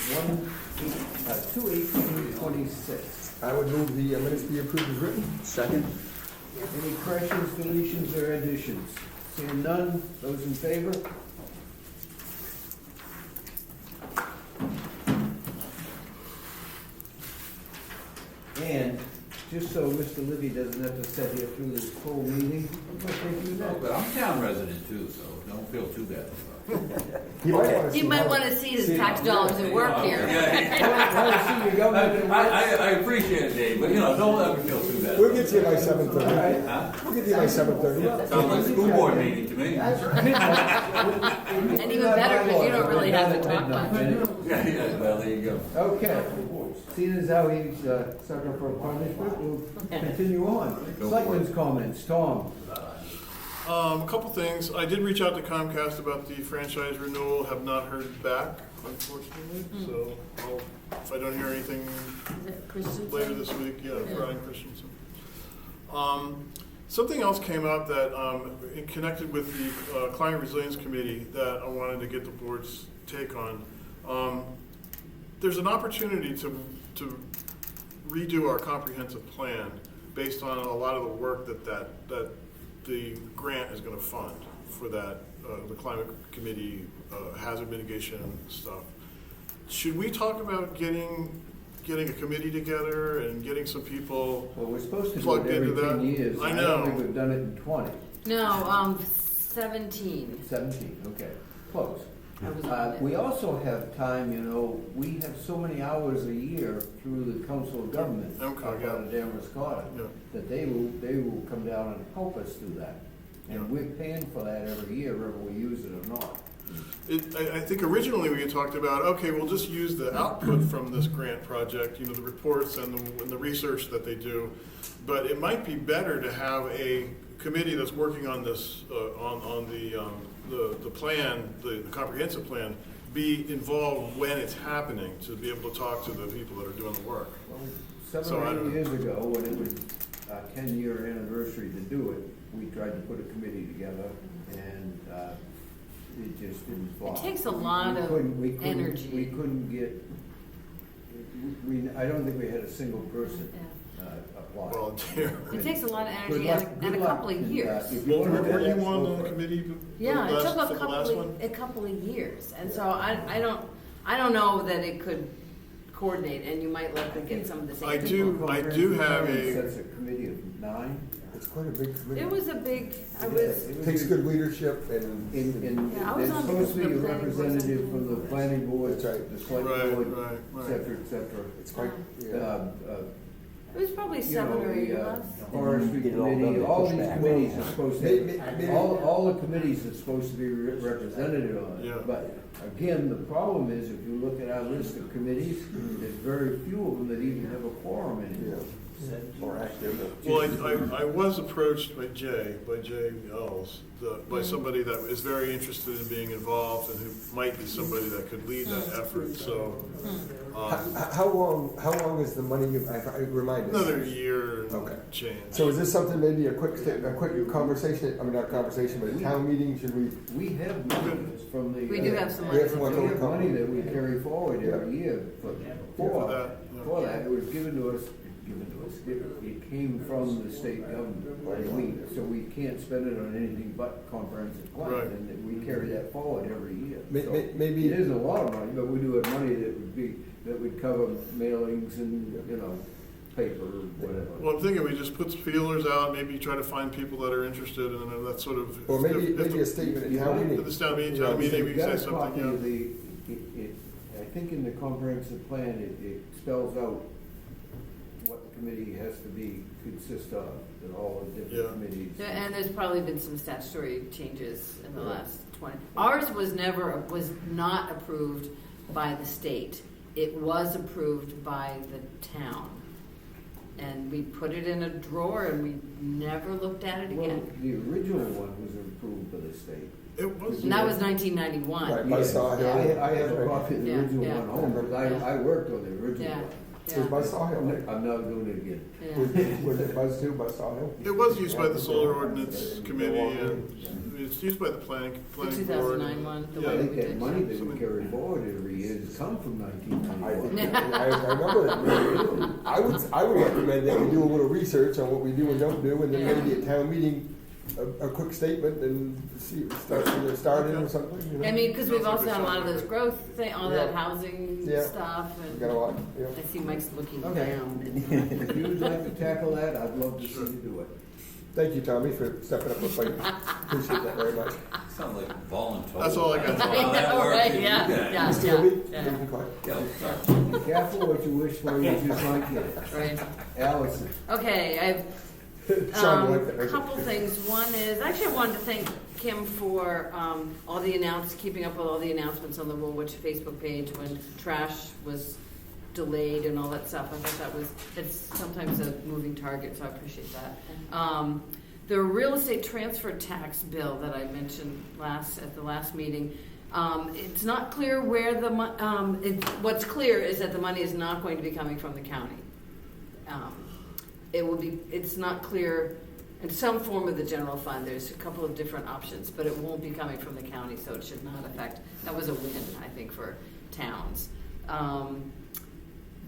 2/18/26. I would move the minutes be approved as written. Second? Any corrections, deletions, or additions? Seeing none, those in favor? And just so Mr. Libby doesn't have to sit here through this whole meeting, I'm gonna take you No, next. but I'm a town resident too, so don't feel too bad about it. He might want to see his tax dollars at work here. Want to see your government at work? I appreciate it, Dave, but don't ever feel too bad. We'll get to you by 7:30. Huh? We'll get to you by 7:30. Sounds like a school board meeting to me. And even better, because you don't really have to talk much. Yeah, well, there you go. Okay, seeing as how he's sucker for punishment, we'll continue on. Selectmen's comments, Tom. A couple things. I did reach out to Comcast about the franchise renewal, have not heard back, unfortunately. So if I don't hear anything Is it Christensen? later this week, Brian Christensen. Something else came up that, connected with the Climate Resilience Committee that I wanted to get the board's take on. There's an opportunity to redo our comprehensive plan based on a lot of the work that the grant is going to fund for that, the climate committee, hazard mitigation stuff. Should we talk about getting a committee together and getting some people Well, we're supposed to do plugged it into every that? 10 years. I don't know. think we've done it in 20. No, 17. 17, okay, close. I was We also have time, we have so many hours a year through the Council of Government Okay, out yeah. of Damascotta, Yeah. that they will come down and help us do that. And Yeah. we're paying for that every year, whether we use it or not. I think originally we had talked about, okay, we'll just use the output from this grant project, the reports and the research that they do. But it might be better to have a committee that's working on this, on the plan, the comprehensive plan, be involved when it's happening, to be able to talk to the people that are doing the work. Well, So Seven I or don't 8 years ago, when it was our 10-year anniversary to do it, we tried to put a committee together, and it just didn't fly. It takes a lot of energy. We couldn't get, I don't think we had a single person apply. Volunteer. It takes a lot of Good energy luck- and good a luck. couple of And, years. if you wanna do Were you that, on go the for it. committee? Yeah, it took for the last one? a couple of years, and so I don't know that it could coordinate, and you might likely get some of the same I people. do have a- Sets a committee of 9. It's quite a big committee. It was a big, I It was, was- Takes good leadership and. And Yeah, I was there's on supposed to be a the planning board representative something. from the planning board, That's right. the select Right, board, right, et right. cetera, et cetera. It's quite, yeah. it was probably 7 or 8 of us. Forestry Get it all done committee, and all push these back. committees are supposed Maybe- to, all the committees are supposed to be represented on Yeah. it. But again, the problem is, if you look at our list of committees, there's very few of them that even have a quorum anymore. Or active. Well, I was approached by Jay Ells, by somebody that is very interested in being involved and who might be somebody that could lead that effort, so. How long is the money, remind us? Another year and Okay. change. So is this something, maybe a quick conversation, I mean, not conversation, but a town meeting, should we? We have money from the. We do have some We money. have some We money. have money that we carry forward every year For for that, yeah. For that, it was given to us, it came from the state government. So we can't spend it on anything but comprehensive plan, Right. and we carry that forward every year. So Maybe. it isn't a lot of money, but we do have money that would cover mailings and, paper or whatever. Well, I'm thinking we just put feelers out, maybe try to find people that are interested, and then that sort of. Or maybe if a the- statement at Yeah. town meeting. At this town meeting, we You've can got say a copy something, of yeah. I think in the comprehensive plan, it spells out what the committee has to consist of, and all the Yeah. different committees. Yeah, and there's probably been some statutory changes in the last 20. Ours was not approved by the state. It was approved by the town. And we put it in a drawer and we never looked at it Well, again. the original one was approved by the state. It was. And that was 1991. Right. I saw it. I have a copy of the Yeah, original yeah. one home, because I worked on the original Yeah. one. It was Buzz Sawhill, right? I'm not doing it again. Yeah. Was it Buzz too, Buzz Sawhill? It was used by the solar ordinance committee, and it's used by the planning The board. 2009 one, the Yeah. way I that think we that did. money that we carry forward every year has come from I 1991. remember that. I would recommend that we do a little research on what we do and don't do, and then maybe at town meeting, a quick statement and start or something, you know? I mean, because we've Sounds like also a had a lot of those solid growth thing, all that Yeah. housing Yeah. stuff, We got a lot, yeah. and I see Mike's looking Okay. down. If you would like to tackle that, I'd love to see you do it. Thank you, Tommy, for stepping up and fighting. Appreciate that very much. Sounds like voluntold. That's all I got. How that I know, works, right? you Yeah, guys. yeah. Still me? yeah. Give me quiet. Yeah, sorry. Be careful what you wish for, you just might get it. Right. Allison. Okay, I've Sean, you like that, a right? couple things. One is, actually I wanted to thank Kim for all the keeping up with all the announcements on the Woolwich Facebook page when trash was delayed and all that stuff. I thought it's sometimes a moving target, so I appreciate that. The real estate transfer tax bill that I mentioned at the last meeting, it's not clear where what's clear is that the money is not going to be coming from the county. It's not clear in some form of the general fund. There's a couple of different options, but it won't be coming from the county, so it should not affect. That was a win, I think, for towns.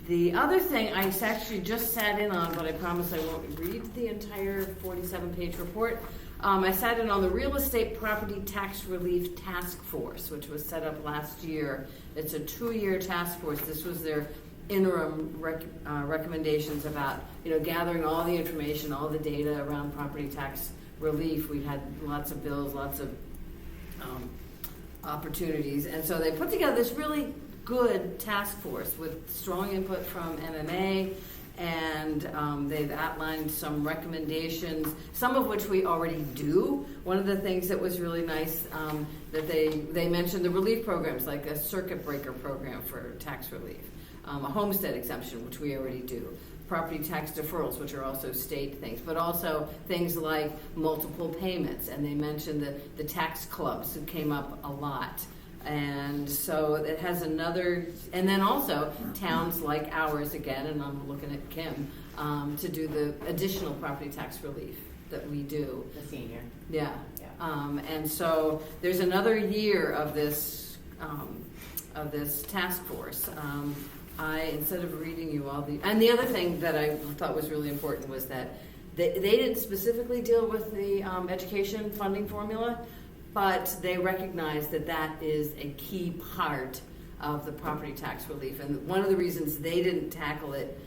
The other thing I actually just sat in on, but I promise I won't read the entire 47-page report. I sat in on the Real Estate Property Tax Relief Task Force, which was set up last year. It's a 2-year task force. This was their interim recommendations about, gathering all the information, all the data around property tax relief. We had lots of bills, lots of opportunities, and so they put together this really good task force with strong input from MMA, and they've outlined some recommendations, some of which we already do. One of the things that was really nice that they mentioned the relief programs, like a circuit breaker program for tax relief, a homestead exemption, which we already do, property tax deferrals, which are also state things, but also things like multiple payments. And they mentioned the tax clubs who came up a lot. And so it has another, and then also towns like ours again, and I'm looking at Kim, to do the additional property tax relief that we do. The senior. Yeah. Yeah. And so there's another year of this task force. Instead of reading you all and the other thing that I thought was really important was that they didn't specifically deal with the education funding formula, but they recognize that is a key part of the property tax relief. And one of the reasons they didn't tackle it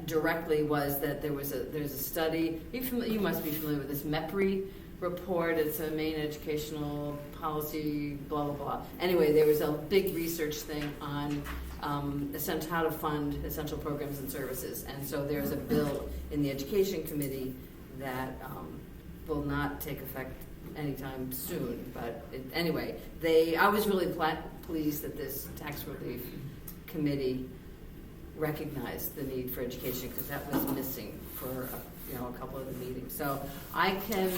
directly was that there's a study. You must be familiar with this MEPRI report. It's a Maine Educational Policy, blah, blah, blah. Anyway, there was a big research thing on how to fund essential programs and services. And so there's a bill in the Education Committee that will not take effect anytime soon. But anyway, I was really pleased that this tax relief committee recognized the need for education, because that was missing for a couple of the meetings. So I can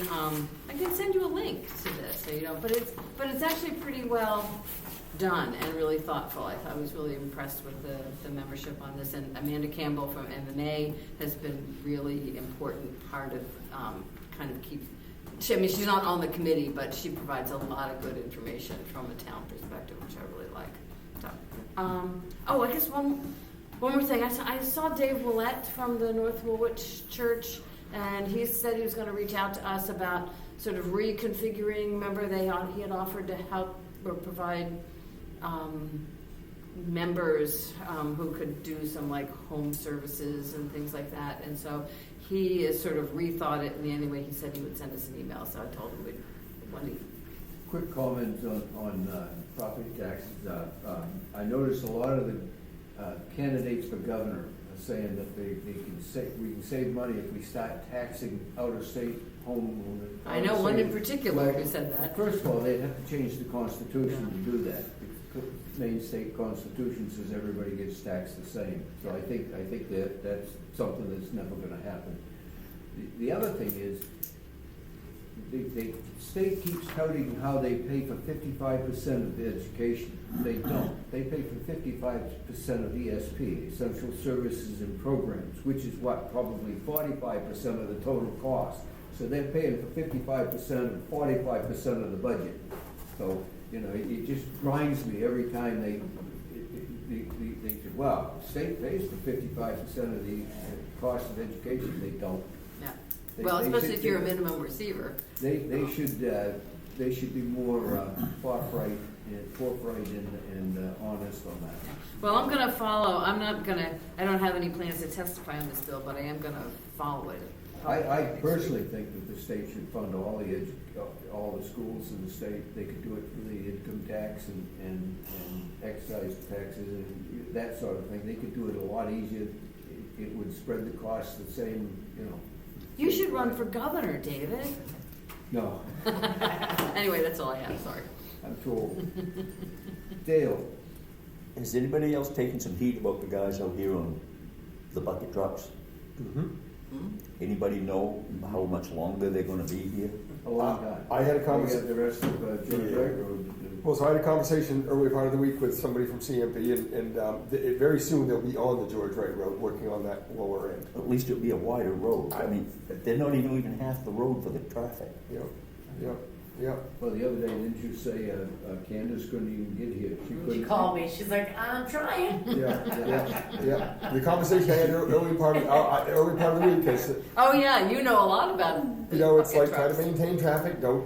send you a link to this, but it's actually pretty well done and really thoughtful. I was really impressed with the membership on this, and Amanda Campbell from MMA has been really important part of she's not on the committee, but she provides a lot of good information from a town perspective, which I really like. So, I guess one more thing. I saw Dave Willett from the North Woolwich Church, and he said he was going to reach out to us about sort of reconfiguring. Remember, he had offered to help or provide members who could do some like home services and things like that. And so he has sort of rethought it, and anyway, he said he would send us an email, so I told him Quick comment on property taxes. I noticed a lot of the candidates for governor are saying that we can save money if we start taxing out-of-state home. I know one in particular who said that. First of all, they'd have to change the Constitution to do that. The Maine state Constitution says everybody gets taxed the same. So I think that's something that's never going to happen. The other thing is, the state keeps touting how they pay for 55% of the education. They don't. They pay for 55% of ESP, Essential Services and Programs, which is what, probably 45% of the total cost. So they're paying for 55% and 45% of the budget. So, you know, it just grinds me every time they say, well, the state pays for 55% of the cost of education. They don't. Yeah. They- Well, they especially should- if you're a minimum receiver. They should be more forthright and honest on that. Well, I'm gonna follow, I don't have any plans to testify on this bill, but I am gonna follow it. I personally think that the state should fund all the schools in the state. They could do it through the income tax and excise taxes and that sort of thing. They could do it a lot easier. It would spread the cost the same, you know. You should run for governor, David. No, Anyway, that's all I have, sorry. I'm too old. Dale, Has anybody else taken some heat about the guys out here on the bucket trucks? Anybody know how much longer they're gonna be here? a long time. I had a We conversation. got the rest of George Yeah. Wright Road to do. Well, so I had a conversation early part of the week with somebody from CMP, and very soon they'll be on the George Wright Road, working on that lower end. At least it'll be a wider road. I mean, they're not even leaving half the road for the traffic. Yep. Well, the other day, didn't you say Candace couldn't even get here? She She couldn't. called me, she's like, I'm trying. Yeah. The conversation I had early part of the week is, Oh, yeah, you know a lot about you know, it's bucket like try to trucks. maintain traffic, don't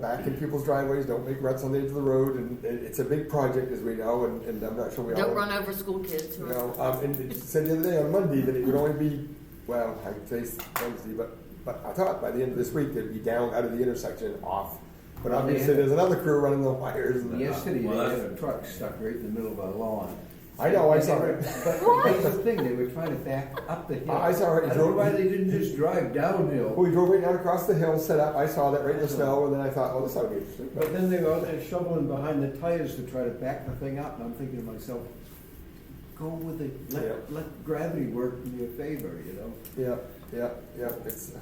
back in people's driveways, don't make ruts on the edge of the road, and it's a big project, as we know, and I'm not sure we all. Don't run over school kids. You know, and it said the other day on Monday that it would only be, well, I say Wednesday, but I thought by the end of this week they'd be down out of the intersection off. But Well, obviously they- there's another crew running the wires. And Yesterday, Well, they had that's- a truck stuck right in the middle of our lawn. I know, I And saw they were- it. But that's the thing, they were trying to back up the hill. I saw it. I don't know why they didn't just drive downhill. We drove right down across the hill, set up. I saw that right in the snow, and then I thought, well, this ought to be interesting. But then they were out there shoveling behind the tires to try to back the thing up, and I'm thinking to myself, go with it, Yeah. let gravity work in your favor, you know? Yeah. It's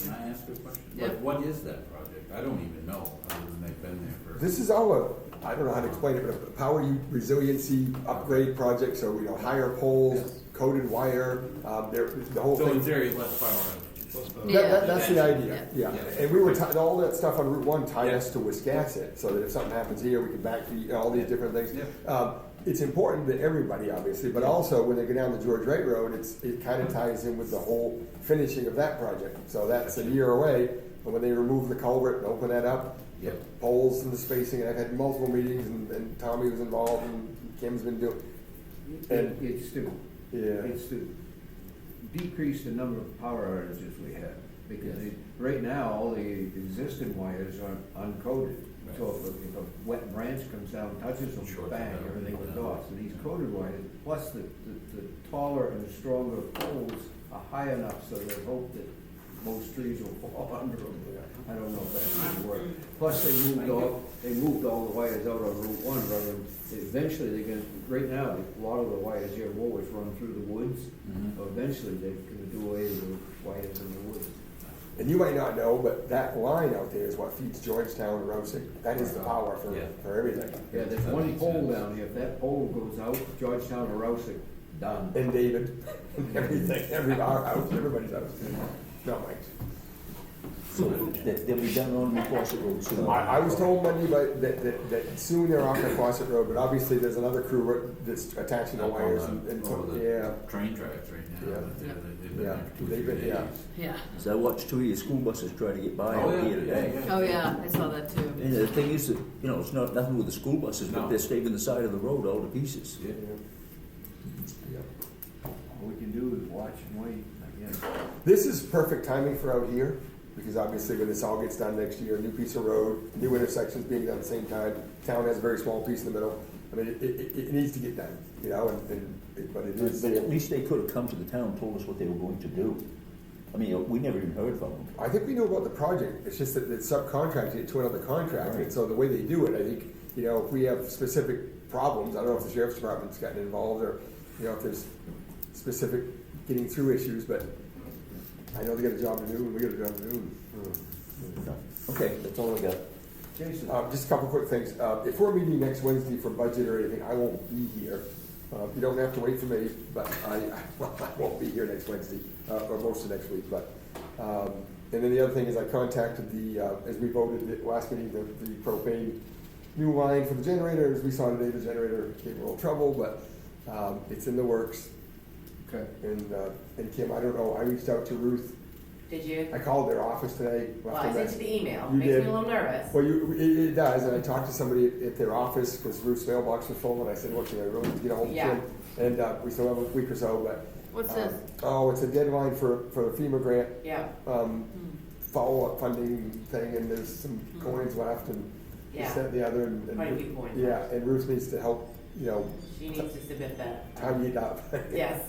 Can I ask you a question? Yeah. What is that project? I don't even know, other than they've been there for. this is all I don't know how to explain it, but a power resiliency upgrade project. So higher poles, coated wire. The whole So thing. in theory, less power outages. Yeah. That's the idea, yeah. Yeah. And we were, all that stuff on Route 1 tied Yeah. us to Wiscasset, so that if something happens here, we can back all these different things. Yeah. It's important to everybody, obviously, but also when they go down the George Wright Road, it kind of ties in with the whole finishing of that project. So that's a year away, but when they remove the culvert and open that up, Yep. poles and the spacing, and I've had multiple meetings, and Tommy was involved, and Kim's been doing, And- It's to, yeah. it's to decrease the number of power outages we have. Because right now, all the existing wires are uncoated. So if a wet branch comes down, touches them, Short bang, them out. everything goes off. So these coated wires, plus the taller and stronger poles are high enough so there's hope that most trees will fall under them. I don't know if that's gonna work. Plus, they moved all the wires out on Route 1, rather than, eventually they're gonna, right now, a lot of the wires here in Woolwich run through the woods. So eventually they're gonna do away with the wires in the woods. And you might not know, but that line out there is what feeds Georgetown and Rosing. That is the power Yeah. for everything. Yeah, there's That one makes pole sense. down here, if that pole goes out, Georgetown or Rouseck, done. And David, and everything, our house, everybody's house. No, Mike. They'll be done on the Fawcett Road soon. I was told Monday that soon they're off the Fawcett Road, but obviously there's another crew that's attaching the Up on wires the- and over the yeah. Train tracks right now. Yeah. They've been Yeah. there for 2 or They've 3 been- days. yeah. Yeah. So I watched 2 of your school buses try to get by Oh, out yeah, here today. yeah, Oh, yeah, I saw that too. And the thing is that, it's not nothing with the school buses, but No. they're staving the side of the road all to pieces. Yeah. Yeah. All we can do is watch and wait, I guess. This is perfect timing for out here, because obviously when this all gets done next year, a new piece of road, new intersections being done at the same time, town has a very small piece in the middle. I mean, it needs to get done, but it is. But at least they could have come to the town and told us what they were going to do. I mean, we never even heard from them. I think we know about the project, it's just that it's subcontracted it to another contractor, and so the way they do it, I think, if we have specific problems, I don't know if the sheriff's department's gotten involved, or, if there's specific getting through issues, but I know they got a job to do, and we got a job to do. Okay, that's all I got. Jason? Just a couple quick things. If we're meeting next Wednesday for budget or anything, I won't be here. You don't have to wait for me, but I won't be here next Wednesday, or most of next week, but, and then the other thing is I contacted as we voted at last meeting, the propane new line for the generators. We saw today the generator gave a little trouble, but, it's in the works. Okay. And Kim, I don't know, I reached out to Ruth. Did you? I called their office today. Well, I sent you the email. You Makes did. me a little nervous. Well, it does, and I talked to somebody at their office, because Ruth's mailbox was full, and I said, look, I really need to get a hold of Yeah. Kim. And we still have a week or so, but. What's this? Oh, it's a deadline for the FEMA grant, Yeah, follow-up funding thing, and there's some coins left, and this, yeah. that, and the other, and. Quite a few coins Yeah, left. and Ruth needs to help, She needs to submit that. tidy it up. Yes.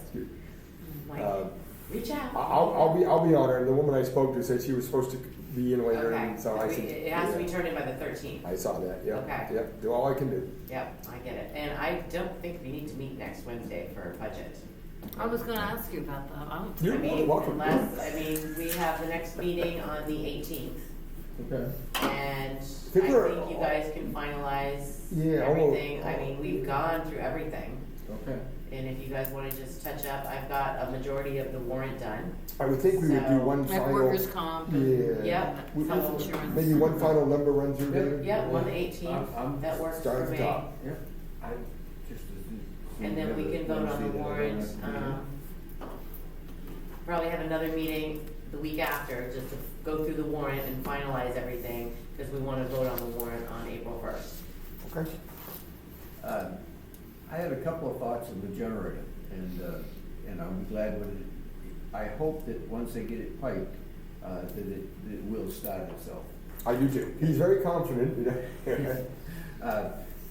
Like, Um, reach out. I'll be on her, and the woman I spoke to said she was supposed to be in later, Okay, and so I said. it has to be yeah. turned in by the 13th. I saw that, yeah. Okay. Yep, do all I can do. Yep, I get it. And I don't think we need to meet next Wednesday for budget. I was gonna ask you about that. I don't You're I more than mean, welcome. we have the next meeting on the 18th. Okay. And I Think we're- think you guys can finalize Yeah, everything. I mean, we've gone through everything. Okay. And if you guys wanna just touch up, I've got a majority of the warrant done. I would think we would do So- one Like final. workers' comp and Yeah. Yep. health insurance. Maybe one final number run through there? Yep, on the 18th, I'm- that works Start for at the me. top. Yeah. I just. And then we can vote on the warrant. Probably have another meeting the week after, just to go through the warrant and finalize everything, because we wanna vote on the warrant on April 1st. Okay. I had a couple of thoughts on the generator, and I'm glad when I hope that once they get it piped, that it will start itself. I do too. He's very confident,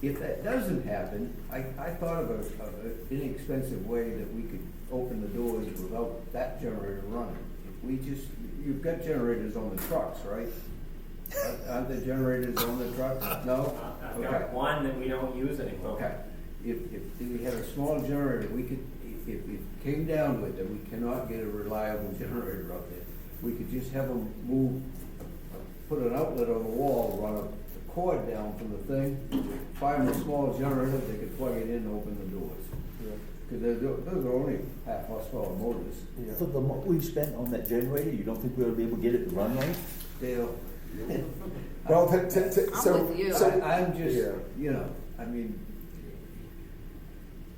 If that doesn't happen, I thought of an inexpensive way that we could open the doors without that generator running. If we just, you've got generators on the trucks, right? Aren't there generators on the trucks? No? I've Okay. got one that we don't use anymore. Okay. If we had a small generator, we could, if it came down to it that we cannot get a reliable generator up there, we could just have them move, put an outlet on the wall, run a cord down from the thing, find a small generator, they could plug it in and open the doors. Because those are only half horsepower motors. For the amount we've spent on that generator, you don't think we'll be able to get it to run right? They'll. Well, I'm with you. I'm just, Yeah. I mean,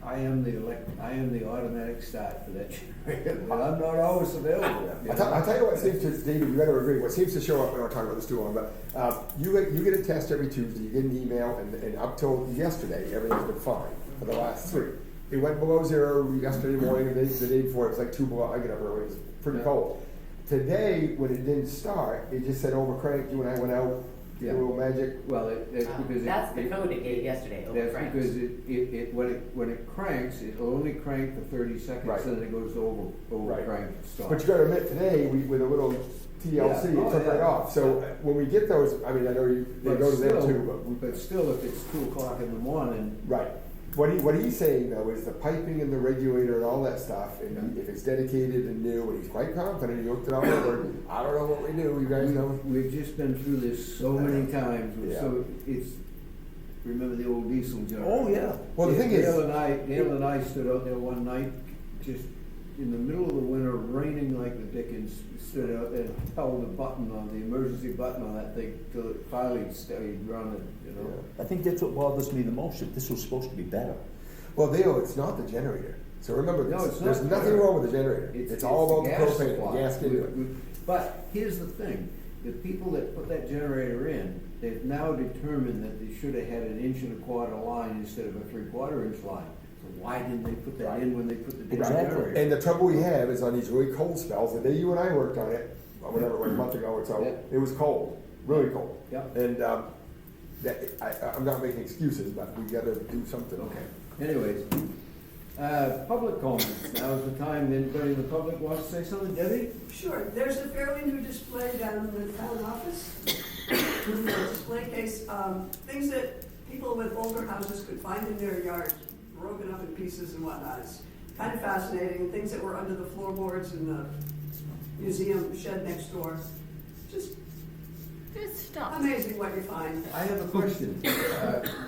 I am the automatic start for that generator, but I'm not always available. I'll tell you what seems to, David, you gotta agree, what seems to show up, we don't talk about this too long, but, you get a test every Tuesday, you get an email, and up till yesterday, everything's been fine for the last 3. It went below 0 yesterday morning, and the day before, it was like 2 below, I get up early, it was pretty cold. Today, when it didn't start, it just said overcranked, you and I went out, did a little magic. Well, that's because. That's the code it gave yesterday, That's overcranked. because when it cranks, it'll only crank for 30 seconds, Right. then it goes to over Right. crank and stop. But you gotta admit, today, with a little TLC, Yeah. it took right off, so when we get those, I mean, I know they go to them too, But still, if it's 2 o'clock in the morning, Right. What he's saying though is the piping and the regulator and all that stuff, and if it's dedicated and new, and he's quite confident, he looked it all over, I don't know what we do, you guys know? we've just been through this so many times, Yeah. so it's, remember the old diesel generator? Oh, yeah. Well, the thing is. Dale and I stood out there one night, just in the middle of the winter, raining like the dickens, stood out there and held the button on, the emergency button on that thing till it finally stayed running, you know? I think that's what bothers me the most, that this was supposed to be better. Well, Dale, it's not the generator, so remember No, this, it's not there's the nothing generator. wrong with the generator, it's all about the gas propane, the supply. gas into it. But here's the thing, the people that put that generator in, they've now determined that they should have had an 1.25 inch line instead of a 3/4 inch line. So why didn't they put that in when they put the Exactly. generator? And the trouble we have is on these really cold spells, the day you and I worked on it, or whatever, it was a month ago or so, Yeah. it was cold, really cold. Yep. And, I'm not making excuses, but we gotta do something. Okay, anyways, public comments, now is the time, anybody in the public wants to say something, Debbie? Sure, there's a fairly new display down in the town office. Display case, things that people with older houses could find in their yards, broken up in pieces and whatnot. It's kind of fascinating, things that were under the floorboards and museum shed next door. Just Good stuff. amazing what you find. I have a question,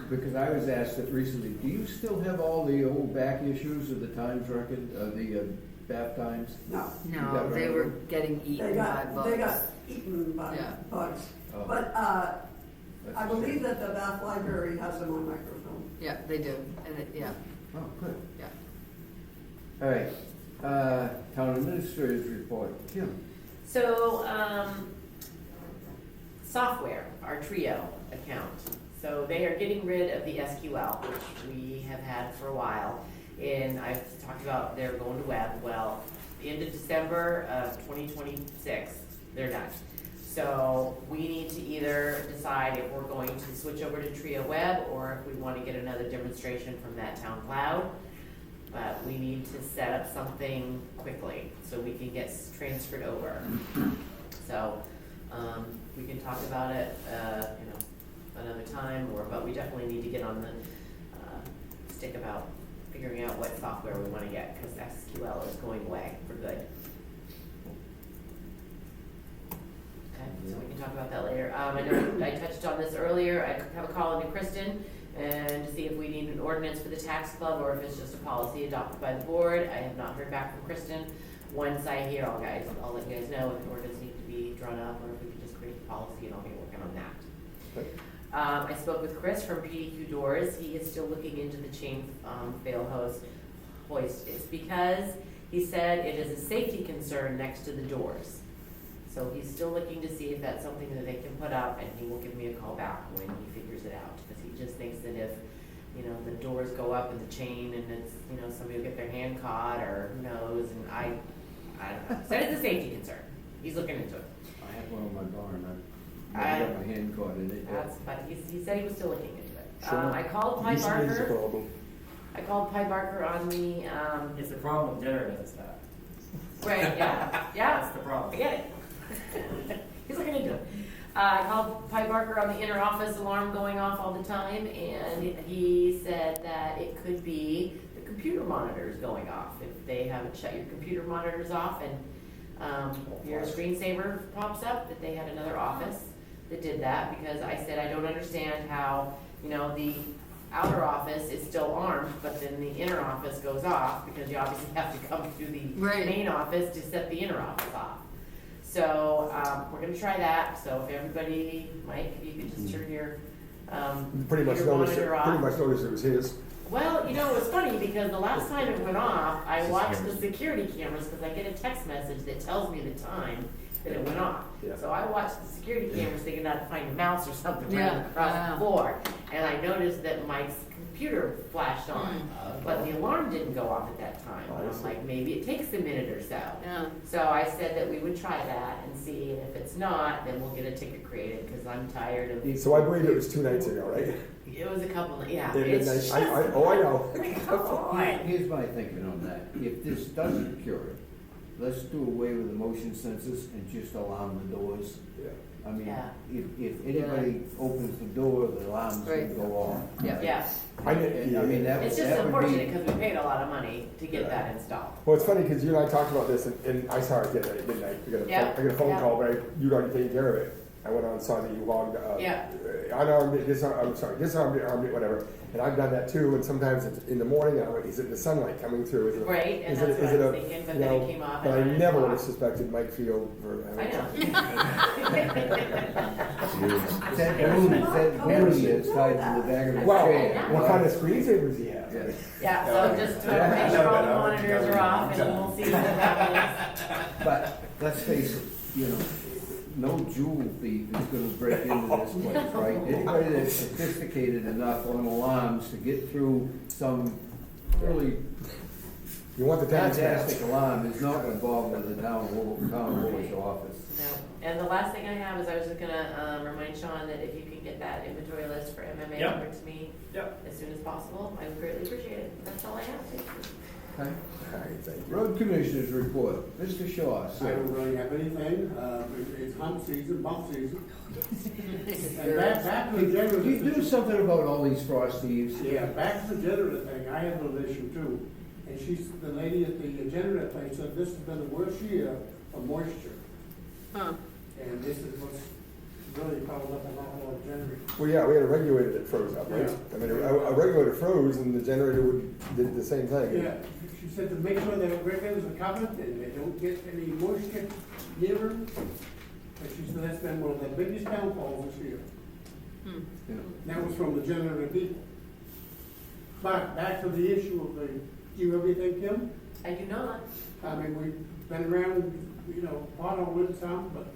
because I was asked it recently. Do you still have all the old back issues of the Times record, the Bath Times? No, No, they were getting eaten they by bugs. got eaten by Yeah. bugs. Oh, But that's I a believe shame. that the Bath Library has them on microfilm. Yeah, they do, and it, yeah, Oh, good. yeah. All right, Town Administrator's report. Kim? So, software, our Trio account. So they are getting rid of the SQL, which we have had for a while. And I've talked about they're going to web. Well, the end of December of 2026, they're done. So we need to either decide if we're going to switch over to Trio Web or if we want to get another demonstration from that town cloud. But we need to set up something quickly so we can get transferred over. So, we can talk about it, another time, but we definitely need to get on the, stick about figuring out what software we wanna get, cause SQL is going away for good. Okay, so we can talk about that later. I know I touched on this earlier, I have a call into Kristen and to see if we need an ordinance for the tax club or if it's just a policy adopted by the board. I have not heard back from Kristen. Once I hear, I'll let you guys know if an ordinance needs to be drawn up or if we can just create a policy and I'll be working on that. Okay. I spoke with Chris from PDQ Doors. He is still looking into the chain fail hoist. It's because he said it is a safety concern next to the doors. So he's still looking to see if that's something that they can put up, and he will give me a call back when he figures it out. Because he just thinks that if, the doors go up in the chain and it's, somebody will get their hand caught or who knows, and I don't know. Said it's a safety concern. He's looking into it. I have one on my barn. I got my hand caught in it. But he said he was still looking into it. Sure. I called Pi Usually it's a Barker. problem. I called Pi Barker on the, It's the problem with generators, that. right, yeah, That's yeah, the problem. I get it. He's looking into it. I called Pi Barker on the inner office alarm going off all the time, and he said that it could be the computer monitors going off. If they haven't shut your computer monitors off and your screensaver pops up, that they had another office that did that, because I said I don't understand how, the outer office is still armed, but then the inner office goes off, because you obviously have to come to the Right. main office to set the inner office off. So, we're gonna try that, so if everybody, Mike, if you could just turn your, Pretty much computer noticed, monitor off. pretty much noticed it was his. Well, it was funny, because the last time it went off, I watched the security cameras, because I get a text message that tells me the time that it went off. Yeah. So I watched the security cameras thinking I'd find a mouse or something Yeah, running across wow. the floor, and I noticed that Mike's computer flashed on, but the alarm didn't go off at that time. Oh, I And I'm see. like, maybe it takes a minute or so. Yeah. So I said that we would try that and see, and if it's not, then we'll get a ticket created, because I'm tired of, So I believe it was 2 nights ago, right? it was a couple, yeah. Yeah, It's midnight. just, I know. come on. Here's my thinking on that. If this doesn't cure it, let's do away with the motion sensors and just alarm the doors. Yeah. I mean, Yeah. if anybody opens the door, the alarm's gonna Right. go off. Yeah, I And, I mean, that it's just that would unfortunate, be. because we paid a lot of money to get that installed. Well, it's funny because you and I talked about this, and I saw it at midnight. I got a phone Yeah. call, but you'd already taken care of it. I went on and saw that you logged, Yeah. unarmed it, disarmed it, armed it, whatever. And I've done that too, and sometimes it's in the morning, I'm like, is it the sunlight coming through? Is it, Right, and is that's it, what is it I a, was thinking, but you then know, it came off. But at I 9 never would o'clock. have suspected Mike Field for I having know. That balloon is tied to the back of the Well, chair. what kind of screensavers do you have? Yeah. Yeah, so just make sure all the monitors are off, and we'll see what happens. But let's face it, no jewel thief is gonna break into this place, right? Anybody that's sophisticated enough on alarms to get through some really You want the tax fantastic maps. alarm is not gonna bother the town of Woolwich office. No. And the last thing I have is I was just gonna remind Sean that if you can get that inventory list for MMA Yep. over to me Yep. as soon as possible, I would greatly appreciate it. That's all I have. Thank you. Okay. All right, thank you. Road Commissioners report, Mr. Shaw, I sir. don't really have anything, it's hunt season, bump season. And back to the Can generator. you do something about all these frost thieves? Yeah, back to the generator thing, I have an issue too. And the lady at the generator place said this has been the worst year of moisture. Huh. And this is what's really caused up an awful lot of generators. Well, yeah, we had a regulator that froze up, right? Yeah. I mean, a regulator froze and the generator did the same thing. Yeah, she said to make sure that regulators are covered and they don't get any moisture near them. And she said that's been one of the biggest downfalls this year. Hmm. Yeah. That was from the generator people. But back to the issue of the, do you have anything, Kim? I do not. I mean, we've been around, pothole with some, but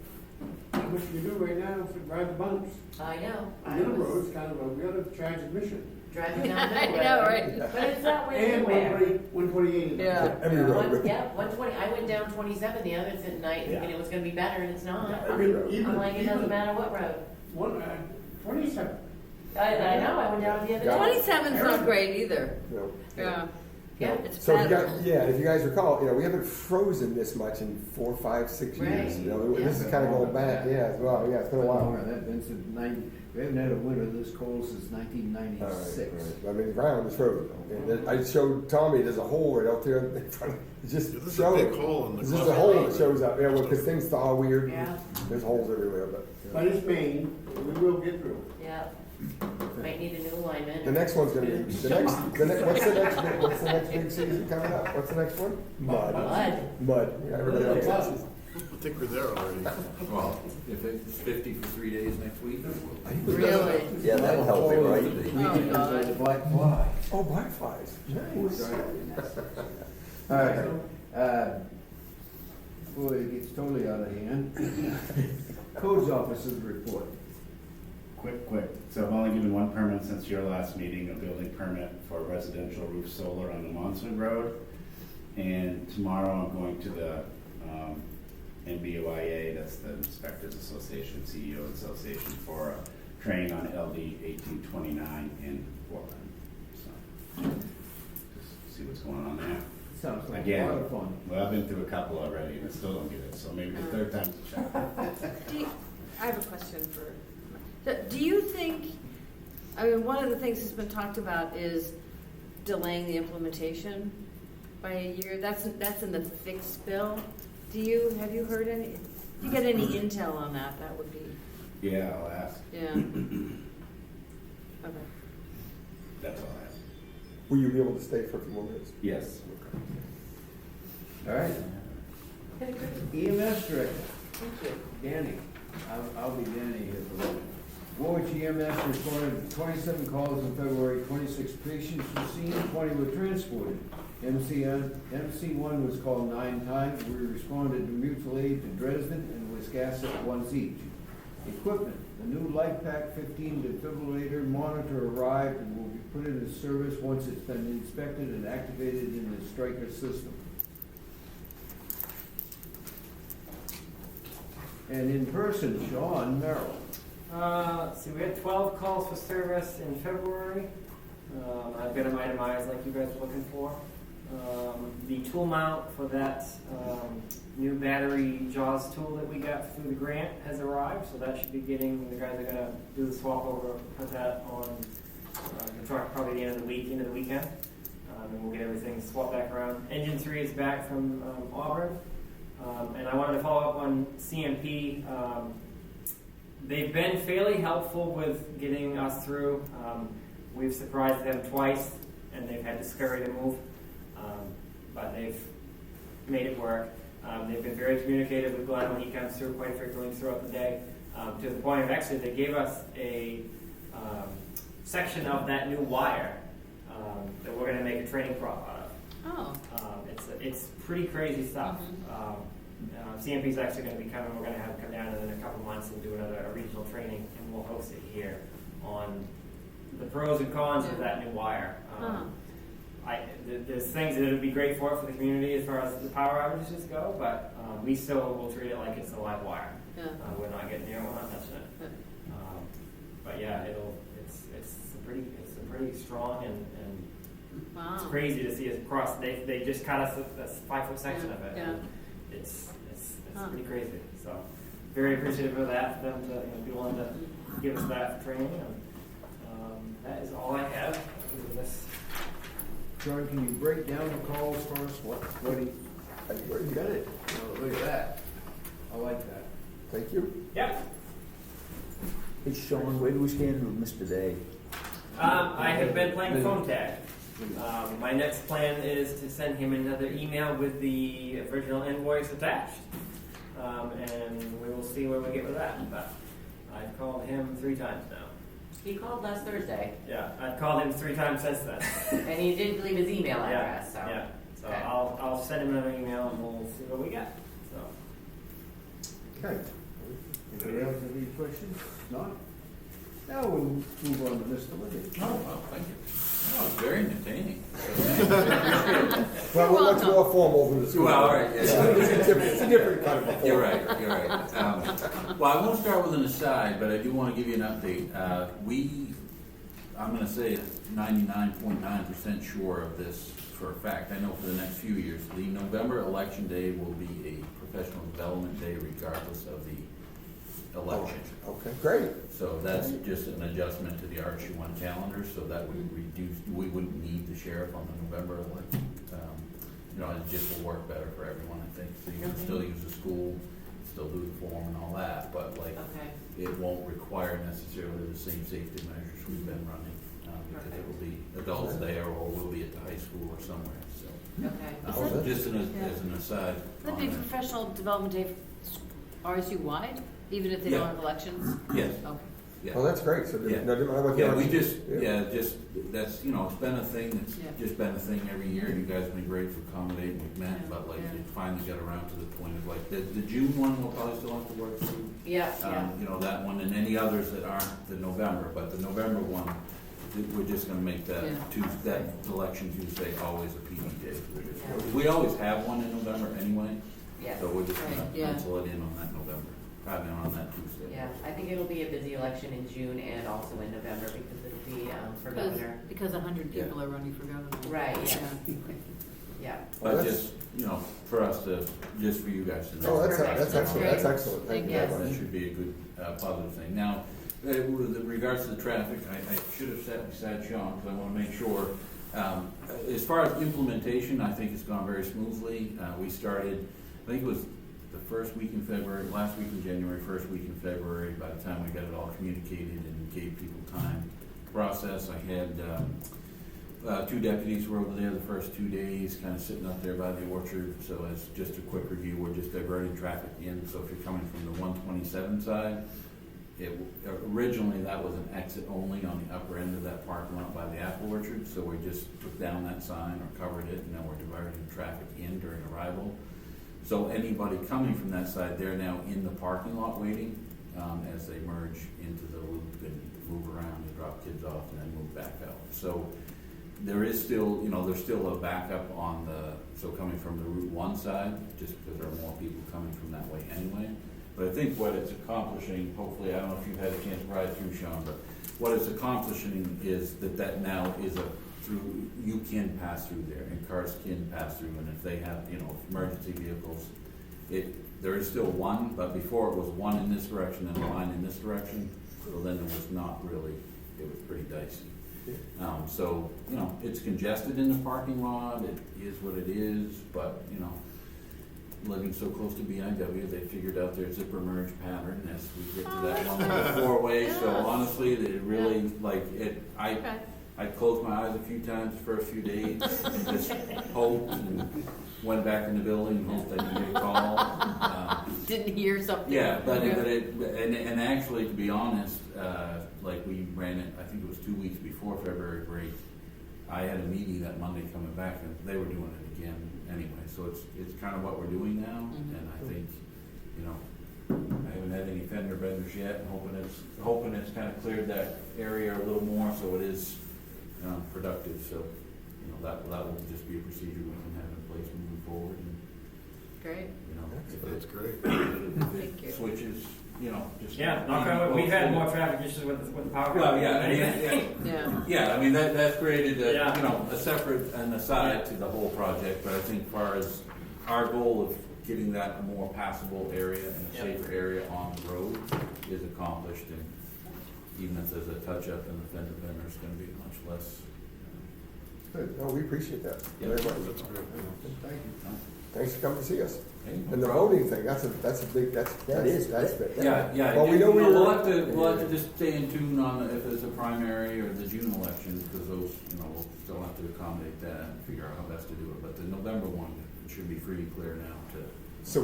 not much you can do right now is to ride the bumps. I know. The I middle was road's kind of a real tragic mission. driving down I Middle know, Road. right? But it's not way And anywhere. 128. Yeah. Every road. Yeah, 120. I went down 27 the other night thinking it was going to be better, and it's not. Every road. I'm like, it doesn't matter what road. 27. I know. I went down the other Yeah. day. 27's not great either. No. Yeah. Yeah. It's So if you better. guys, if you guys recall, we haven't frozen this much in 4, 5, 6 years. Right. This is kind of going back, as well. Yeah, it's been a while. That been since we haven't had a winter this cold since All right, 1996. right. I mean, the ground is frozen. And I showed Tommy, there's a hole right out there in front of, it just Yeah, there's a showed. big hole in the There's just a cluster. hole that shows up, because things thaw weird. Yeah. There's holes everywhere, but. But it's Maine, we will get through. Yeah. Might need a new alignment. The next one's gonna be, what's the next big season coming up? What's the next one? Mud. Mud. Yeah, everybody likes that I season. think we're there already. Well, if it's 50 for 3 days next week, it will be. Really? Yeah, that'll help it, right? Weekend God. is the black fly. Oh, black flies. Nice. All right. Boy, it gets totally out of hand. Codes officers report. Quick. So I've only given one permit since your last meeting, a building permit for residential roof solar on the Monson Road. And tomorrow I'm going to the NBOIA, that's the Inspectors Association, CEO Association, for a training on LD 1829 in Portland. So just see what's going on there. Sounds like a Again. lot of fun. Well, I've been through a couple already and I still don't get it, so maybe the third time's a charm. I have a question do you think, one of the things that's been talked about is delaying the implementation by a year. That's in the fixed bill. Have you heard any, if you get any intel on that, that would be, Yeah, I'll ask. yeah. Okay. That's all I have. Will you be able to stay for a few more minutes? Yes. All right. EMS director, Thank you. Danny. I'll be Danny here for a minute. Woolwich EMS responded to 27 calls in February, 26 patients were seen, 20 were transported. MC1 was called 9 times. We responded to mutual aid to Dresden and Wiscasset once each. Equipment, the new LifePak 15 defibrillator monitor arrived and will be put into service once it's been inspected and activated in the Stryker system. And in person, Sean Merrill. Let's see, we had 12 calls for service in February. I've got them itemized like you guys were looking for. The tool mount for that new battery JAWS tool that we got through the grant has arrived, so that should be getting, the guys are going to do the swap over, put that on the truck probably the end of the week, into the weekend, and we'll get everything swapped back around. Engine 3 is back from Auburn, and I wanted to follow up on CMP. They've been fairly helpful with getting us through. We've surprised them twice, and they've had to scurry to move, but they've made it work. They've been very communicative with Glenn when he comes through quite frequently throughout the day, to the point of actually they gave us a section of that new wire that we're going to make a training prop out of. Oh. It's pretty crazy stuff. CMP is actually going to be coming. We're going to have them come down in a couple months and do a regional training, and we'll host it here on the pros and cons of that new wire. There's things that it would be great for the community as far as the power outages go, but we still will treat it like it's a live wire. Yeah. We're not getting near it. We're not touching it. But yeah, it's a pretty strong and Wow. it's crazy to see us across. They just cut us a 5-foot section of it. Yeah. It's pretty crazy. So very appreciative of that, for them to be willing to give us that for training. And, that is all I have. This. Sean, can you break down the calls for us? What do you got it? Oh, look at that. I like that. Thank you. Yep. Hey Sean, where do we stand with Mr. Day? I have been playing phone tag. My next plan is to send him another email with the original invoice attached. And we will see where we get with that. But I've called him 3 times now. He called last Thursday, Yeah, I've called him 3 times since then. and he did leave his email address, so. Yeah, so Okay. I'll send him another email and we'll see what we get. So. Okay. Anybody else have any questions? Not? Now we'll move on to Mr. Libby. Oh, well, thank you. Oh, it's very entertaining. Well, let's go more formal than the school. Well, all right, yeah. It's a different kind of a You're formal. right, you're right. Well, I won't start with an aside, but I do want to give you an update. I'm going to say 99.9% sure of this for a fact. I know for the next few years, the November election day will be a professional development day regardless of the election. Okay, great. So that's just an adjustment to the RC1 calendar, so that would reduce, we wouldn't need the sheriff on the November election. You know, it just will work better for everyone, I think. So you can still use the school, still do the form and all that, but like, Okay, it won't require necessarily the same safety measures we've been running, because it will be adults there or will be at the high school or somewhere, so. okay. Just as an aside. That'd on be that. professional development day RSU wide, even if they don't Yeah. have elections? Yes, Okay. yeah. Well, that's great. So, Yeah. no matter what. Yeah, the we election- just, that's, you know, it's been a thing, it's Yeah. just been a thing every year, you guys have been great for accommodating, we've met, but like, Yeah. it finally got around to the point of like, the June one we'll probably still have to work through. Yeah, yeah. You know, that one, and any others that aren't the November, but the November one, we're just gonna make that Yeah. Tuesday, that election Tuesday always a PD day. We always have one in November anyway, Yes. so we're just gonna Right, yeah. pencil it in on that November, probably on that Tuesday. Yeah, I think it'll be a busy election in June and also in November because it'll be for governor. Because 100 Yeah. people are running for governor. Right, yeah. Yeah. Well, But that's- just, you know, for us to, just for you guys to know. Oh, that's Perfect. excellent. That's That's excellent. Thank you Yes. very That much. should be a good, positive thing. Now, with regards to the traffic, I should have sat beside Sean, because I want to make sure. As far as implementation, I think it's gone very smoothly. We started, I think it was the first week in February, last week in January, first week in February, by the time we got it all communicated and gave people time to process. I had 2 deputies were over there the first 2 days, kind of sitting up there by the orchard. So as just a quick review, we're just diverting traffic in. So if you're coming from the 127 side, originally that was an exit only on the upper end of that parking lot by the apple orchard. So we just took down that sign or covered it, and now we're diverting traffic in during arrival. So anybody coming from that side, they're now in the parking lot waiting as they merge into the loop and move around and drop kids off and then move back out. So there is still, you know, there's still a backup on so coming from the Route 1 side, just because there are more people coming from that way anyway. But I think what it's accomplishing, hopefully, I don't know if you've had a chance to ride through, Sean, but what it's accomplishing is that now is you can pass through there, and cars can pass through, and if they have, you know, emergency vehicles, there is still one, but before it was one in this direction and a line in this direction, so then it was not really, it was pretty dicey. So, you know, it's congested in the parking lot, it is what it is, but, you know, living so close to BIW, they figured out their zipper merge pattern as we get to that one with the 4-way, so honestly, they really, like, I closed my eyes a few times the first few days and just hoped and went back in the building and hoped I didn't get a call. Didn't hear something. Yeah, but and actually, to be honest, like we ran it, I think it was 2 weeks before February break. I had a meeting that Monday coming back, and they were doing it again anyway. So it's kind of what we're doing now, and I think, you know, I haven't had any fender benders yet. And hoping it's kind of cleared that area a little more, so it is productive. So, you know, that will just be a procedure we can have in place moving forward. And, Great. you know, That's great. Thank you. switches, you know, just knock on wood. We've had more traffic issues with the power. Well, yeah, I mean, Yeah. yeah, I mean, that's created Yeah. you know, a separate and aside to the whole project, but I think as far as our goal of getting that a more passable area and a safer area on the road is accomplished, and even if there's a touch-up in the fender bender, it's gonna be much less. Good. No, we appreciate that Yeah. very much. That's great. Thank you. thanks for coming to see us. Okay, no And the problem. voting thing, that's big. Yeah, Well, we know we we'll were- have to just stay in tune on if it's a primary or the June elections, because those, we'll still have to accommodate that and figure out how best to do it. But the November one should be pretty clear now to. So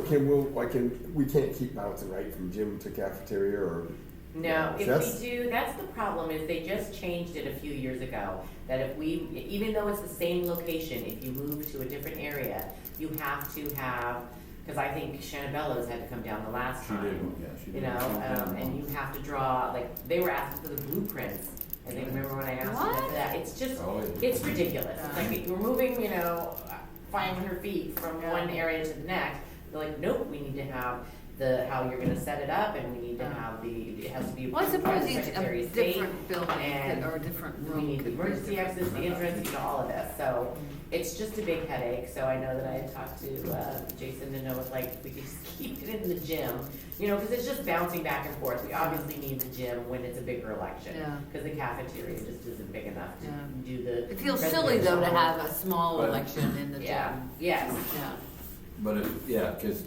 we can't keep bouncing, right, from gym to cafeteria or? No, if That's- we do, that's the problem, is they just changed it a few years ago, that if we, even though it's the same location, if you move to a different area, you have to have, because I think Shanabello's had to come down the last She time. did, yeah, she did. And you have to draw, like, they were asking for the blueprints, and they remember when I asked them What? for that, it's just, Oh, yeah. it's ridiculous. It's like, you're moving, 500 feet from one area to the next, they're like, nope, we need to have how you're gonna set it up, and we need to have it has to be Well, I approved by suppose the each, Secretary a of State. different building and or a different We room. need the could be emergency different. access, the entrance, all of this, so it's just a big headache, so I know that I had talked to, Jason to know if we could just keep it in the gym, because it's just bouncing back and forth, we obviously need the gym when it's a bigger election. Yeah. Cause the cafeteria just isn't big enough to Yeah. do the. It feels silly though to presidential- have a small But- election in the gym. Yeah, yes, Yeah. But because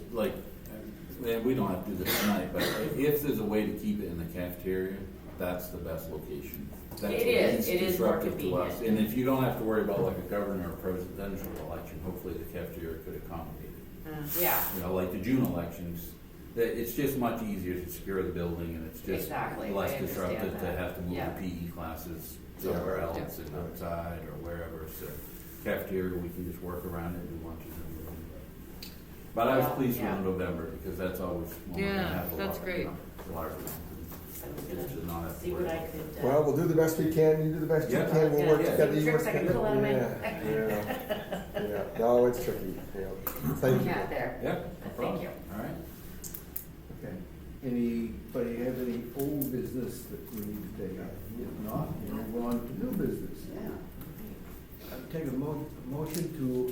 we don't have to do this tonight, but if there's a way to keep it in the cafeteria, that's the best location. That's It the is. least It is more disruptive to us. convenient. And if you don't have to worry about like a governor or presidential election, hopefully the cafeteria could accommodate it. yeah, Like the June elections, it's just much easier to secure the building, and it's just Exactly. less I understand disruptive to that. have to move Yeah. the PE classes somewhere else and outside or wherever. So cafeteria, we can just work around it and do lunches in the room. But I was Well, pleased yeah. with November, because that's always when we're gonna Yeah, have a that's lot, great. larger. I was Just to not gonna have to see worry what I about it. could. Well, we'll do the best we can, you do the best you Yeah. can, we'll work Yeah. together. You Tricks work I can together. pull out of my- Yeah, no, it's tricky, thank you. Cat there. Yeah, no Thank problem. you. All right. Okay. Anybody have any old business that we need to take up? If not, we'll move on to new business. I'd take a motion to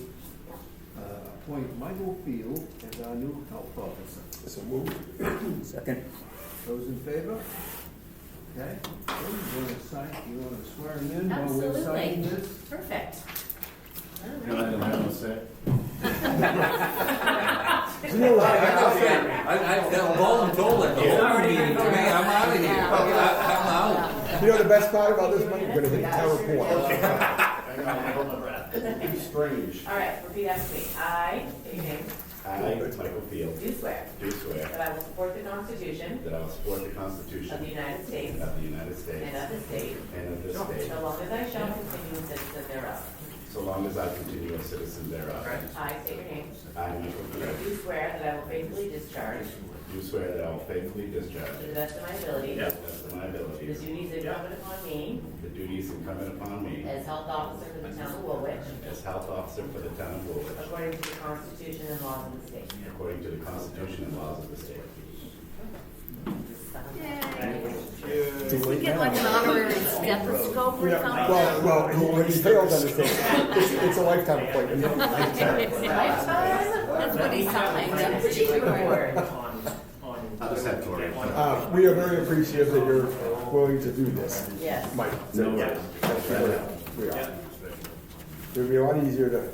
appoint Michael Field as our new health officer. So move. Second. Those in favor? Okay. You want to swear him in while we're Absolutely. signing this? Perfect. Can I have a say? You know what? I voluntold it, the whole meeting to me, I'm out of here. I'm out. You know the best part about this, Mike, we're gonna hit the town report. Strange. All right, repeat after me. I, state your name, I, Michael Field, do swear do swear that I will support the Constitution that I will support the of the Constitution United States of the United States and of the state, and of this state, so long as I shall continue a citizen thereof. so long as I continue a citizen thereof. I, state your name, I, Michael Field, do swear that I will faithfully discharge, do swear that I will faithfully discharge, to the best of my ability, to the best of my the ability, duties incumbent upon me the duties incumbent upon me as health officer for the town of Woolwich, as health officer for the town of Woolwich, according to the Constitution and laws of the state. according to the Constitution and laws of the state. Does he get like an honorary stethoscope or something? Well, when you fail to understand, it's a lifetime appointment. That's what he signed, I'm pretty sure. I'll just have Tori. We are very appreciative that you're willing to do this, Yes. Mike. No worries. Thank you very much. We are. It would be a lot easier to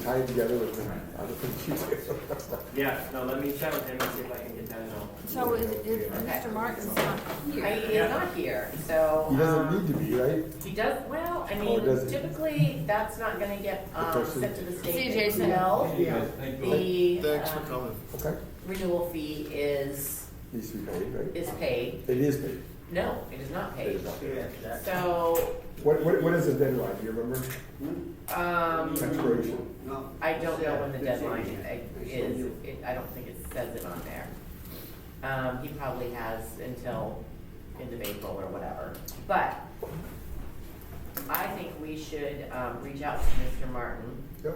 tie it together with the other things you do. Yeah, no, let me chat with him and see if I can get that out. So is Mr. Martin's not He here? is not here, so. He doesn't need to be, right? He does, well, I Oh, does mean, he? typically, that's not gonna get, person? sent to the state. See you, Jason. until the, Thanks for coming. Okay. renewal fee is Needs to be paid, right? paid. It is paid. No, it is not It paid. is not paid. So, What is the deadline? Do you remember? Expiration. I don't know when the deadline is. I don't think it says it on there. He probably has until end of April or whatever. But I think we should, reach out to Mr. Martin Yep.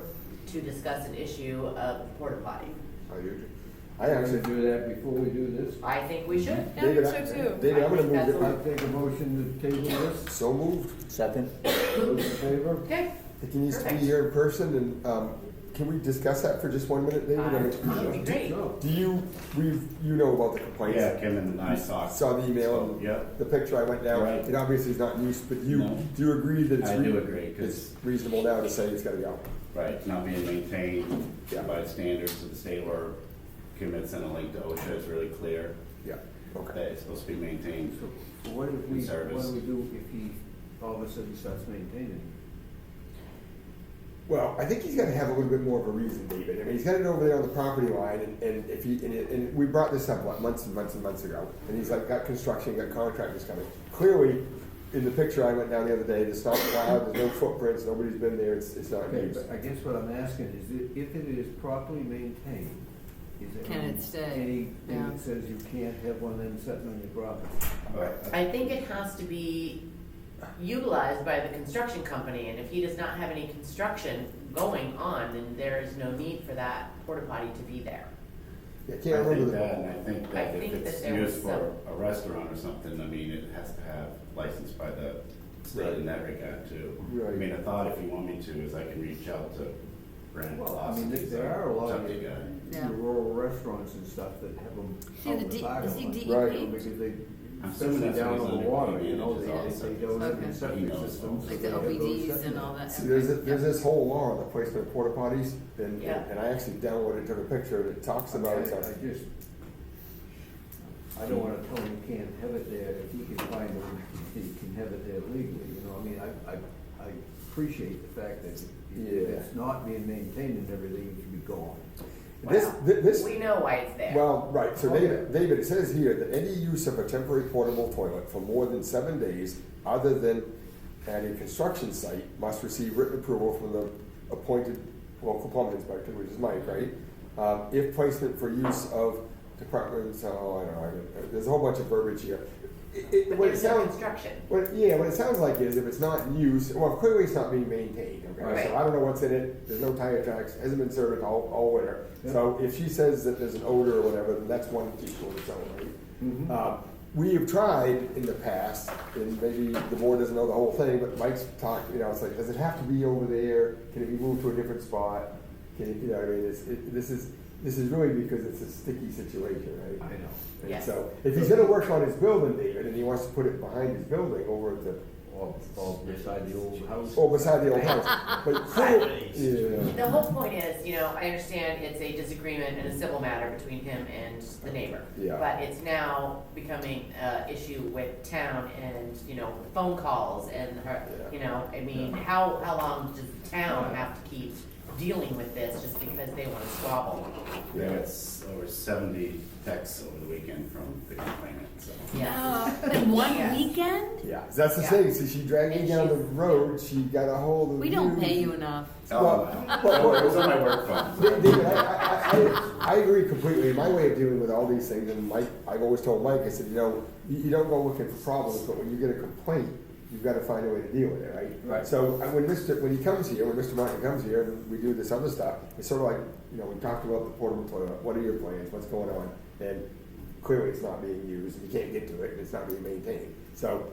to discuss an issue of porta potty. I We're actually, gonna do that before we do this. I think we should. Yeah, David, so too. David, I'm gonna move That's it. I'll take a motion to table this. So moved. Second. Those in favor? Okay. I think he needs to be Perfect. here in person, and can we discuss that for just 1 minute, David? I mean, That would be great. Sure. do you, you know about the complaints? Yeah, Kim and I talked. Saw the email and Yep. the picture I went down. Right. It obviously is not in use, but No. do you agree that it's? I do agree, 'cause- It's reasonable now to say it's gotta go. Right, it's not being maintained Yeah. by standards of the state, or Kim had sent a link to OSHA, it's really clear Yeah, that okay. it's supposed to be maintained. So what if we, Service. what do we do if he all of a sudden starts maintaining? Well, I think he's gotta have a little bit more of a reason, David. I mean, he's got it over there on the property line, and if he, and we brought this up, what, months and months and months ago. And he's like, got construction, got contractors coming. Clearly, in the picture I went down the other day, it's not plowed, there's no footprints, nobody's been there, it's not Okay, used. but I guess what I'm asking is, if it is properly maintained, is there Can it stay? anything Yeah. that says you can't have one of them sitting on your property? But I think it has to be utilized by the construction company, and if he does not have any construction going on, then there is no need for that porta potty to be there. Yeah, I I can't remember think the. that, and I think I that think if it's that there was used for a restaurant or something, I mean, it has to have license by the state in that regard too. Right. I mean, a thought, if you want me to, is I can reach out to Brent Well, I mean, Lawson. there are a lot of Septic guy. Yeah. your rural restaurants and stuff that have them See, out the in the D- parking is he lot. DEP? Right. Because they, I'm assuming especially that's down what on he's the water, under, you know, he they manages don't all have Okay. any septic He knows systems. all. Like the They have those OBDs septic and all that. See, there's, Okay. there's this whole law on the placement of porta potties, and, Yeah. and I actually downloaded, took a picture, and it talks about it. I don't wanna tell him he can't have it there, if he can find a way, he can have it there legally, you know, I mean, I appreciate the fact that if Yeah. it's not being maintained and everything, it should be gone. This, We know why it's there. well, right, so Okay. David, it says here that any use of a temporary portable toilet for more than 7 days, other than at a construction site, must receive written approval from the appointed local plumbing inspector, which is Mike, right? If placement for use of departments, I don't know, there's a whole bunch of verbiage here. But What it there's no sounds, construction. what it sounds like is if it's not in use, well, clearly it's not being maintained, okay? Right. So I don't know what's in it, there's no tire tracks, hasn't been serviced all winter. So if she says that there's an odor or whatever, then that's one issue on its own, right? Mhm. We have tried in the past, and maybe the board doesn't know the whole thing, but Mike's talked, you know, it's like, does it have to be over there? Can it be moved to a different spot? Can it, you know, I mean, this is really because it's a sticky situation, right? I know. And Yes. so, if he's gonna work on his building, David, and he wants to put it behind his building over at the, All beside the old house. oh, beside the old house, but clearly, yeah. The whole point is, you know, I understand it's a disagreement and a civil matter between him and the neighbor. Yeah. But it's now becoming an issue with town and, you know, phone calls and her, Yeah. you know, I mean, how long does the town have to keep dealing with this just because they want to squabble? There was over 70 texts over the weekend from the complainant, so. Yeah. In one Yes. weekend? Yeah, that's the Yeah. thing, see, she dragged me And down the she's- road, she got a hold of We don't pay you enough. Well, It was on my work phone. David, I agree completely. My way of dealing with all these things, and Mike, I've always told Mike, I said, you know, you don't go looking for problems, but when you get a complaint, you've got to find a way to deal with it, right? Right. So when he comes here, when Mr. Martin comes here, and we do this other stuff, it's sort of like, you know, we talked about the portable toilet. What are your plans? What's going on? And clearly, it's not being used, and you can't get to it, and it's not being maintained. So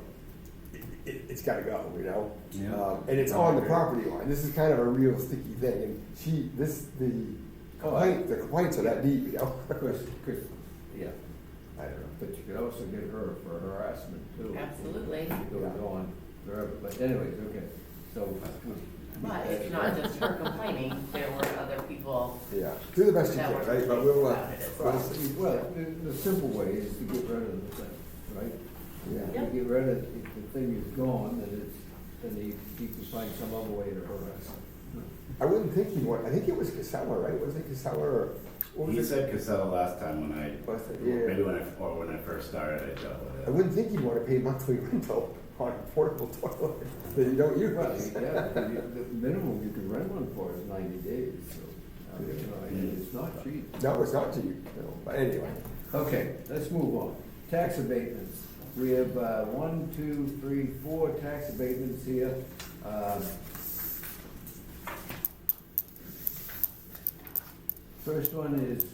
it's got to go, you know. Yeah. And it's on the property line. This is kind of a real sticky thing, and the complaints are that deep, you know. Yeah, I don't know, but you could also get her for harassment too. Absolutely. It goes on forever, but anyways, okay, so. But it's not just her complaining, there were other people Yeah, do the best you that can, were right? But complaining we'll, about it as well. Well, the simple way is to get rid of the thing, right? yeah. If you get rid of, if the thing is gone, then you can find some other way to harass them. I wouldn't think he'd want, I think it was Casella, right? Was it Casella or? what was He it? said Casella last time when Was it? Yeah. maybe when I first started, I dealt with it. I wouldn't think he'd want to pay monthly rental on a portable toilet that you don't use. Well, yeah, the minimum you can rent one for is 90 days, so, I mean, you know, and it's not cheap. No, it's not cheap, no, but anyway. Okay, let's move on. Tax abatements. We have 1, 2, 3, 4 tax abatements here. First one is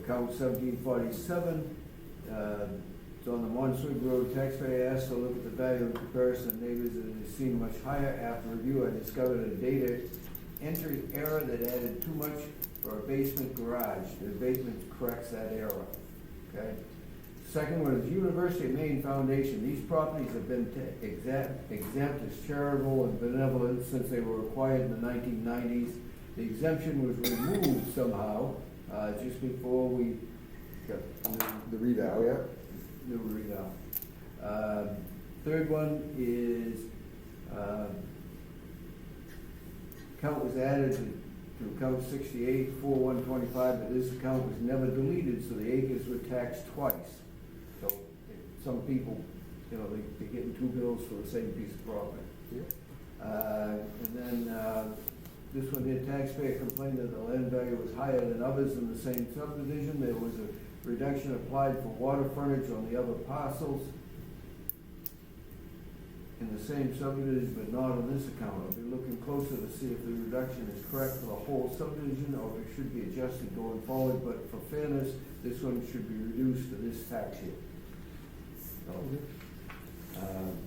account 1747. It's on the Monswig Road. Taxpayer asked to look at the value in comparison of neighbors, and it seemed much higher. After review, I discovered a data entry error that added too much for a basement garage. The abatement corrects that error, okay? Second one is University of Maine Foundation. These properties have been exempt as charitable and benevolent since they were acquired in the 1990s. The exemption was removed somehow, just before we got The reval, yeah? the reval. Third one is, account was added to account 68-4125, but this account was never deleted, so the acres were taxed twice. So some people, you know, they're getting two bills for the same piece of property. Yeah. And then, this one here, taxpayer complained that the land value was higher than others in the same subdivision. There was a reduction applied for water frontage on the other parcels in the same subdivision, but not on this account. I'll be looking closer to see if the reduction is correct for the whole subdivision or if it should be adjusted going forward, but for fairness, this one should be reduced to this tax year. So,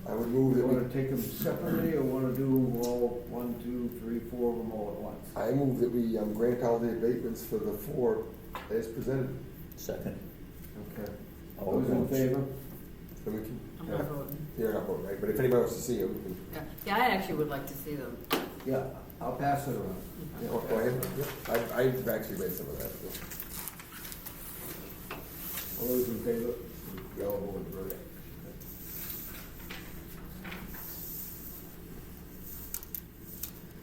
I would move that you we, wanna take them separately or wanna do all 1, 2, 3, 4 of them all at once? I move that we grant all the abatements for the 4 as presented. Second. Okay. All Those in votes. favor? Then we can, I'm not voting. you're not voting, right? But if anybody wants to see them, we can. Yeah, I actually would like to see them. Yeah, I'll pass it around. Yeah, go ahead. Yeah. I've actually read some of that. So. All those in favor? Yellow board, verdict.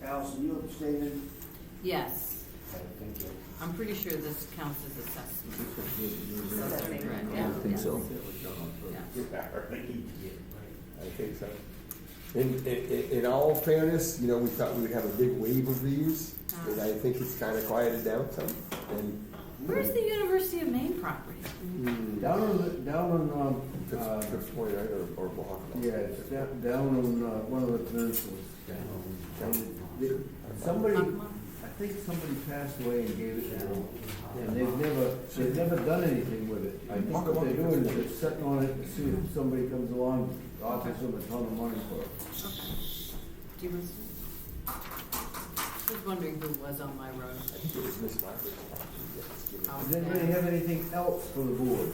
Allison, you abstaining? Yes, Okay, thank you. I'm pretty sure this counts as assessment. Assessing. Right, I yeah, would think yeah. so. Yeah. I think so. In all fairness, you know, we thought we would have a big wave of these, and I think it's kind of quieted down some. And Where's the University of Maine property? Down on, Fifth Point, right, or Mohawk? yeah, it's down on, one of the peninsulas. Somebody, I think somebody passed away and gave it to them, and they've never done anything with it. I think what they're doing is they're sitting on it to see if somebody comes along, offers them a ton of money for it. Do you want to? I was wondering who was on my road. I think it was Miss Margaret. Does anybody have anything else for the board?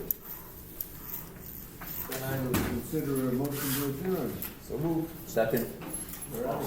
Then I would consider a motion to adjourn. So move. Second. We're out.